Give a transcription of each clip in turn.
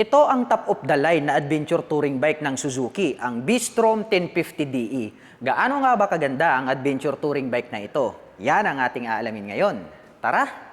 Ito ang top of the line na adventure touring bike ng Suzuki, ang B-Strom 1050DE. Gaano nga ba kaganda ang adventure touring bike na ito? Yan ang ating aalamin ngayon. Tara!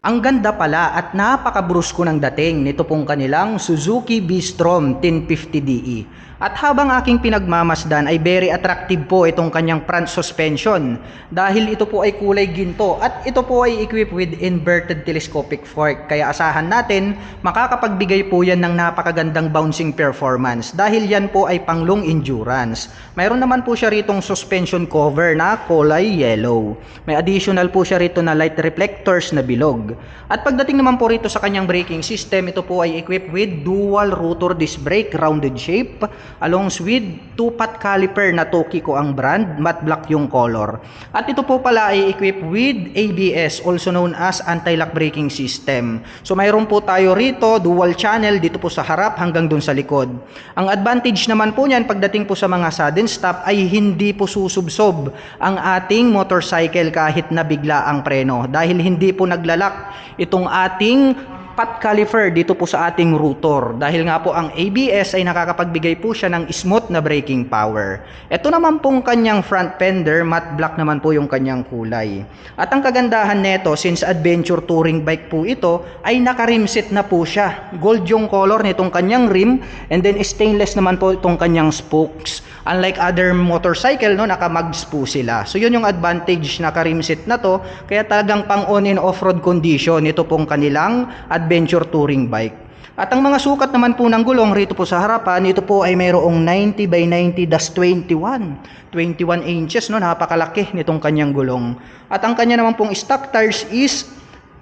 Ang ganda pala at napakabrusko ng dating nito pong kanilang Suzuki B-Strom 1050DE. At habang aking pinagmamasdan ay very attractive po itong kanyang front suspension dahil ito po ay kulay ginto at ito po ay equipped with inverted telescopic fork. Kaya asahan natin makakapagbigay po yan ng napakagandang bouncing performance dahil yan po ay pang long endurance. Mayroon naman po siya ritong suspension cover na kulay yellow. May additional po siya rito na light reflectors na bilog. At pagdating naman po rito sa kanyang braking system, ito po ay equipped with dual rotor disc brake rounded shape along with 2-pot caliper na Tokiko ang brand, matte black yung color. At ito po pala ay equipped with ABS, also known as anti-lock braking system. So mayroon po tayo rito dual channel dito po sa harap hanggang dun sa likod. Ang advantage naman po niyan pagdating po sa mga sudden stop ay hindi po susubsob ang ating motorcycle kahit na bigla ang preno dahil hindi po naglalak itong ating pot caliper dito po sa ating rotor dahil nga po ang ABS ay nakakapagbigay po siya ng smooth na braking power. Ito naman pong kanyang front fender, matte black naman po yung kanyang kulay. At ang kagandahan nito, since adventure touring bike po ito, ay naka-rimset na po siya. Gold yung color nitong kanyang rim and then stainless naman po itong kanyang spokes. Unlike other motorcycle, no, naka-mags po sila. So yun yung advantage, naka-rimset na to, kaya talagang pang on and off-road condition ito pong kanilang adventure touring bike. At ang mga sukat naman po ng gulong rito po sa harapan, ito po ay mayroong 90 by 90-21. 21 inches, no, napakalaki nitong kanyang gulong. At ang kanya naman pong stock tires is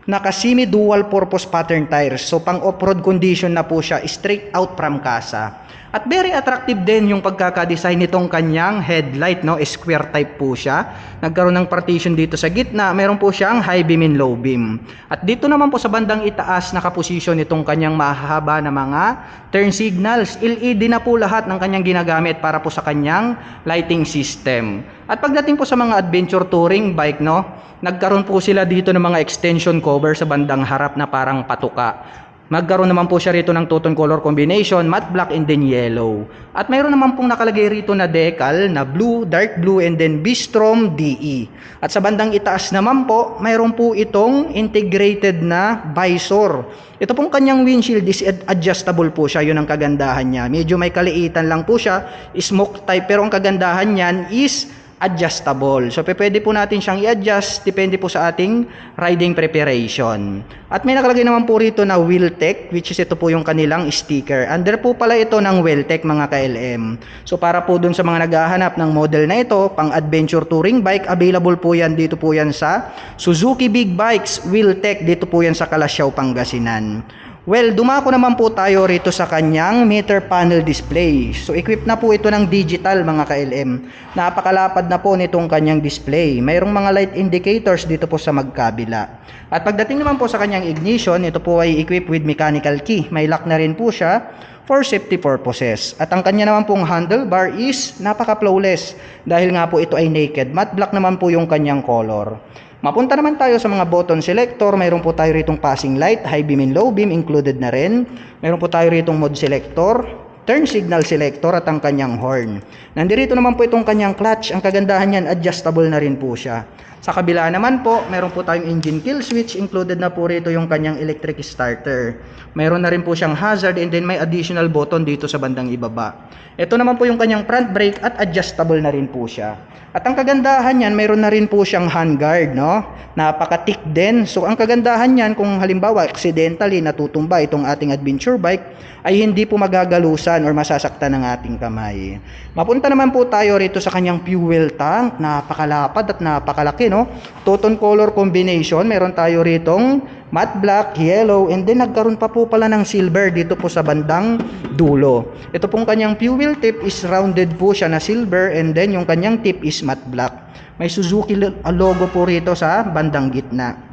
naka semi dual purpose pattern tires. So pang off-road condition na po siya, straight out from casa. At very attractive din yung pagkaka-design nitong kanyang headlight, no? Square type po siya. Nagkaroon ng partition dito sa gitna. Meron po siyang high beam and low beam. At dito naman po sa bandang itaas nakaposisyon itong kanyang mahaba na mga turn signals. LED na po lahat ng kanyang ginagamit para po sa kanyang lighting system. At pagdating po sa mga adventure touring bike, no, nagkaroon po sila dito ng mga extension cover sa bandang harap na parang patuka. Magkaroon naman po siya rito ng two-tone color combination, matte black and then yellow. At mayroon naman pong nakalagay rito na decal na blue, dark blue and then B-Strom DE. At sa bandang itaas naman po, mayroon po itong integrated na visor. Ito pong kanyang windshield is adjustable po siya, yun ang kagandahan niya. Medyo may kaliitan lang po siya, smoke type, pero ang kagandahan niyan is adjustable. So pwede po natin siyang i-adjust depende po sa ating riding preparation. At may nakalagay naman po rito na Wheeltech, which is ito po yung kanilang sticker. Under po pala ito ng Wheeltech mga ka-LM. So para po dun sa mga naghahanap ng model na ito, pang adventure touring bike, available po yan dito po yan sa Suzuki Big Bikes Wheeltech, dito po yan sa Calasiao, Pangasinan. Well, dumako naman po tayo rito sa kanyang meter panel display. So, equipped na po ito ng digital mga ka-LM. Napakalapad na po nitong kanyang display. Mayroong mga light indicators dito po sa magkabila. At pagdating naman po sa kanyang ignition, ito po ay equipped with mechanical key. May lock na rin po siya for safety purposes. At ang kanya naman pong handlebar is napaka-flawless dahil nga po ito ay naked. Matte black naman po yung kanyang color. Mapunta naman tayo sa mga button selector. Mayroon po tayo ritong passing light, high beam and low beam included na rin. Mayroon po tayo ritong mode selector, turn signal selector at ang kanyang horn. Nandirito naman po itong kanyang clutch. Ang kagandahan niyan, adjustable na rin po siya. Sa kabila naman po, mayroon po tayong engine kill switch. Included na po rito yung kanyang electric starter. Mayroon na rin po siyang hazard and then may additional button dito sa bandang ibaba. Ito naman po yung kanyang front brake at adjustable na rin po siya. At ang kagandahan niyan, mayroon na rin po siyang handguard, no? Napaka-thick din. So ang kagandahan niyan, kung halimbawa accidentally natutumba itong ating adventure bike, ay hindi po magagalusan masugatan or masasaktan ng ating kamay. Mapunta naman po tayo rito sa kanyang fuel tank. Napakalapad at napakalaki, no? Two-tone color combination. Meron tayo ritong matte black, yellow, and then nagkaroon pa po pala ng silver dito po sa bandang dulo. Ito pong kanyang fuel tip is rounded po siya na silver, and then yung kanyang tip is matte black. May Suzuki logo po rito sa bandang gitna.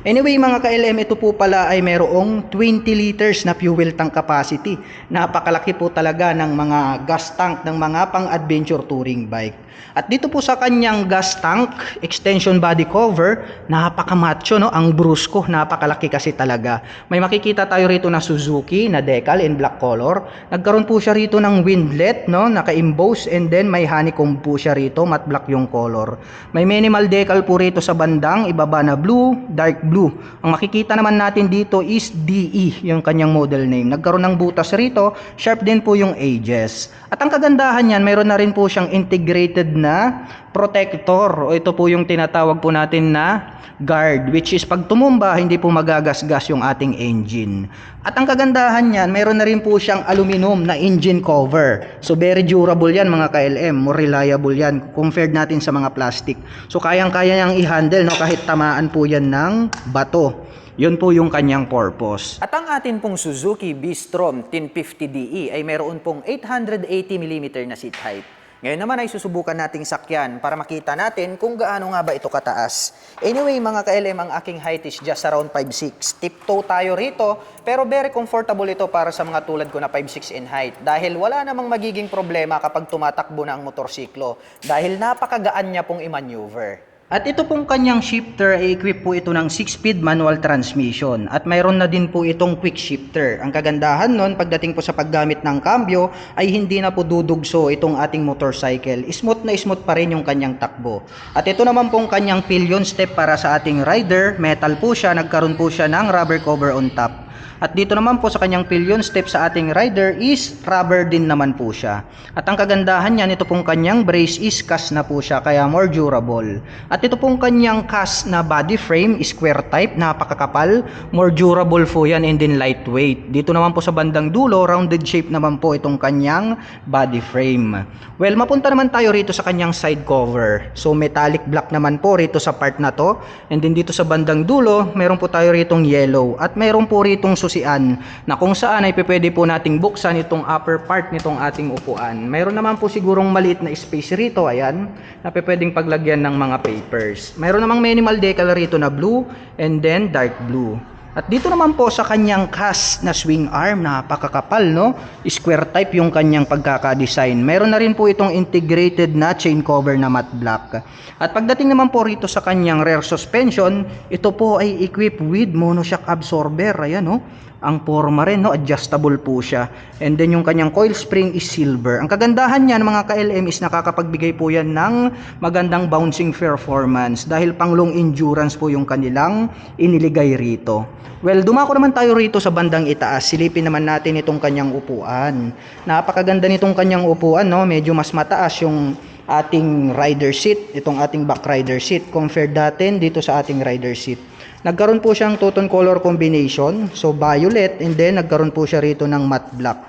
Anyway mga ka-LM, ito po pala ay mayroong 20 liters na fuel tank capacity. Napakalaki po talaga ng mga gas tank ng mga pang-adventure touring bike. At dito po sa kanyang gas tank, extension body cover, napakamacho, no? Ang brusko, napakalaki kasi talaga. May makikita tayo rito na Suzuki na decal in black color. Nagkaroon po siya rito ng windlet, no? Naka-emboss, and then may honeycomb po siya rito, matte black yung color. May minimal decal po rito sa bandang ibaba na blue, dark blue. Ang makikita naman natin dito is DE, yung kanyang model name. Nagkaroon ng butas rito, sharp din po yung edges. At ang kagandahan niyan, mayroon na rin po siyang integrated na protector. O ito po yung tinatawag po natin na guard, which is pag tumumba, hindi po magagasgas yung ating engine. At ang kagandahan niyan, mayroon na rin po siyang aluminum na engine cover. So very durable yan mga ka-LM, more reliable yan compared natin sa mga plastic. So kayang-kaya niyang i-handle, no, kahit tamaan po yan ng bato. Yun po yung kanyang purpose. At ang atin pong Suzuki B-Strom 1050DE ay mayroon pong 880mm na seat height. Ngayon naman ay susubukan nating sakyan para makita natin kung gaano nga ba ito kataas. Anyway mga ka-LM, ang aking height is just around 5'6". Tiptoe tayo rito, pero very comfortable ito para sa mga tulad ko na 5'6" in height. Dahil wala namang magiging problema kapag tumatakbo na ang motorsiklo. Dahil napakagaan niya pong i-maneuver. At ito pong kanyang shifter ay equip po ito ng 6-speed manual transmission at mayroon na din po itong quick shifter. Ang kagandahan nun pagdating po sa paggamit ng cambio ay hindi na po dudugso itong ating motorcycle. Smooth na smooth pa rin yung kanyang takbo. At ito naman pong kanyang pillion step para sa ating rider. Metal po siya, nagkaroon po siya ng rubber cover on top. At dito naman po sa kanyang pillion step sa ating rider is rubber din naman po siya. At ang kagandahan niyan, ito pong kanyang brace is cast na po siya, kaya more durable. At ito pong kanyang cast na body frame, square type, napakakapal, more durable po yan and then lightweight. Dito naman po sa bandang dulo, rounded shape naman po itong kanyang body frame. Well, mapunta naman tayo rito sa kanyang side cover. So metallic black naman po rito sa part na to. And then dito sa bandang dulo, meron po tayo ritong yellow. At meron po ritong susian na kung saan ay pwede po nating buksan itong upper part nitong ating upuan. Mayroon naman po sigurong maliit na space rito, ayan, na pwedeng paglagyan ng mga papers. Mayroon namang minimal decal rito na blue and then dark blue. At dito naman po sa kanyang cast na swing arm, napakakapal, no? Square type yung kanyang pagkaka-design. Meron na rin po itong integrated na chain cover na matte black. At pagdating naman po rito sa kanyang rear suspension, ito po ay equipped with monoshock absorber. Ayan, no? Ang forma rin, no? Adjustable po siya. And then yung kanyang coil spring is silver. Ang kagandahan niyan mga ka-LM is nakakapagbigay po yan ng magandang bouncing performance dahil pang long endurance po yung kanilang iniligay rito. Well, dumako naman tayo rito sa bandang itaas. Silipin naman natin itong kanyang upuan. Napakaganda nitong kanyang upuan, no? Medyo mas mataas yung ating rider seat, itong ating back rider seat compared natin dito sa ating rider seat. Nagkaroon po siyang two-tone color combination, so violet, and then nagkaroon po siya rito ng matte black.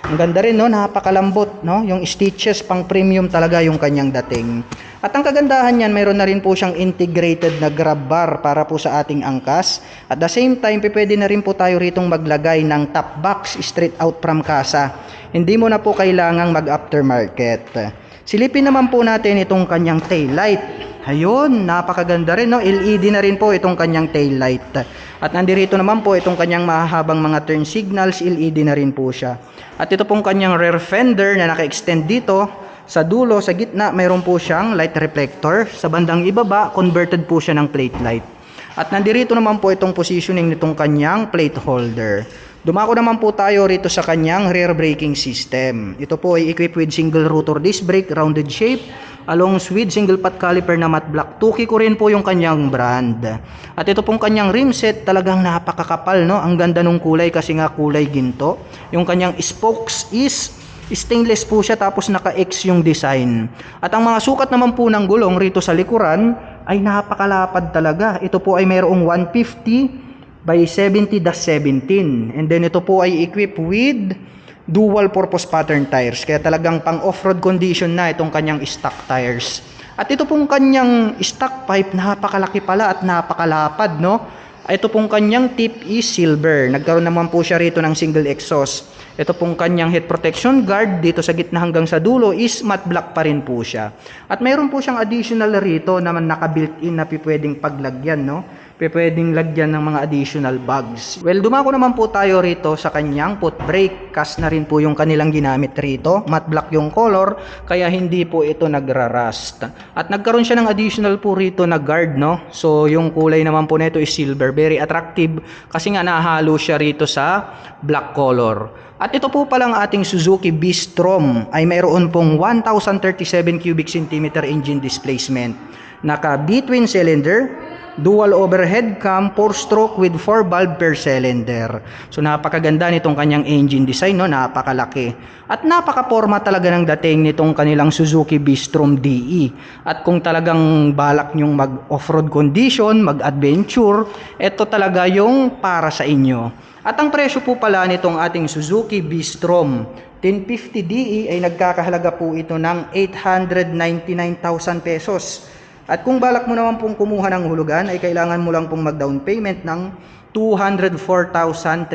Ang ganda rin, no? Napakalambot, no? Yung stitches pang premium talaga yung kanyang dating. At ang kagandahan niyan, mayroon na rin po siyang integrated na grab bar para po sa ating angkas. At the same time, pwede na rin po tayo ritong maglagay ng top box straight out from kasa. Hindi mo na po kailangang mag-aftermarket. Silipin naman po natin itong kanyang tail light. Ayun, napakaganda rin, no? LED na rin po itong kanyang tail light. At nandirito naman po itong kanyang mahahabang mga turn signals, LED na rin po siya. At ito pong kanyang rear fender na naka-extend dito. Sa dulo, sa gitna, mayroon po siyang light reflector. Sa bandang ibaba, converted po siya ng plate light. At nandirito naman po itong positioning nitong kanyang plate holder. Dumako naman po tayo rito sa kanyang rear braking system. Ito po ay equipped with single rotor disc brake, rounded shape, along with single pot caliper na matte black. Tuki ko rin po yung kanyang brand. At ito pong kanyang rim set, talagang napakakapal, no? Ang ganda ng kulay kasi nga kulay ginto. Yung kanyang spokes is stainless po siya, tapos naka-X yung design. At ang mga sukat naman po ng gulong rito sa likuran ay napakalapad talaga. Ito po ay mayroong 150 by 70-17. And then ito po ay equipped with dual purpose pattern tires. Kaya talagang pang off-road condition na itong kanyang stock tires. At ito pong kanyang stock pipe, napakalaki pala at napakalapad, no? Ito pong kanyang tip is silver. Nagkaroon naman po siya rito ng single exhaust. Ito pong kanyang head protection guard dito sa gitna hanggang sa dulo is matte black pa rin po siya. At mayroon po siyang additional rito naman naka-built-in na pwedeng paglagyan, no? Pwedeng lagyan ng mga additional bags. Well, dumako naman po tayo rito sa kanyang foot brake. Cast na rin po yung kanilang ginamit rito. Matte black yung color, kaya hindi po ito nagra-rust. At nagkaroon siya ng additional po rito na guard, no? So, yung kulay naman po nito is silver. Very attractive kasi nga nahalo siya rito sa black color. At ito po palang ating Suzuki B-Strom ay mayroon pong 1037 cubic centimeter engine displacement. Naka B-twin cylinder, dual overhead cam, 4-stroke with 4 valve per cylinder. So napakaganda nitong kanyang engine design, no? Napakalaki. At napaka-forma talaga ng dating nitong kanilang Suzuki B-Strom DE. At kung talagang balak nyong mag-off-road condition, mag-adventure, ito talaga yung para sa inyo. At ang presyo po pala nitong ating Suzuki B-Strom 1050DE ay nagkakahalaga po ito ng 899,000 pesos. At kung balak mo naman pong kumuha ng hulugan ay kailangan mo lang pong mag-down payment ng 204,300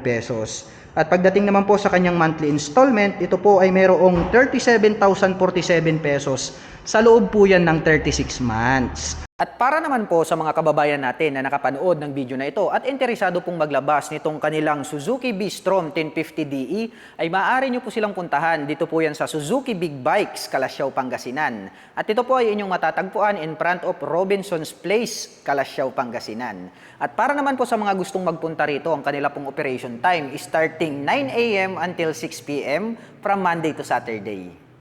pesos. At pagdating naman po sa kanyang monthly installment, ito po ay mayroong 37,047 pesos. Sa loob po yan ng 36 months. At para naman po sa mga kababayan natin na nakapanood ng video na ito at interesado pong maglabas nitong kanilang Suzuki B-Strom 1050DE ay maaari nyo po silang puntahan. Dito po yan sa Suzuki Big Bikes, Kalasyaw, Pangasinan. At ito po ay inyong matatagpuan in front of Robinson's Place, Kalasyaw, Pangasinan. At para naman po sa mga gustong magpunta rito, ang kanila pong operation time is starting 9 AM until 6 PM from Monday to Saturday.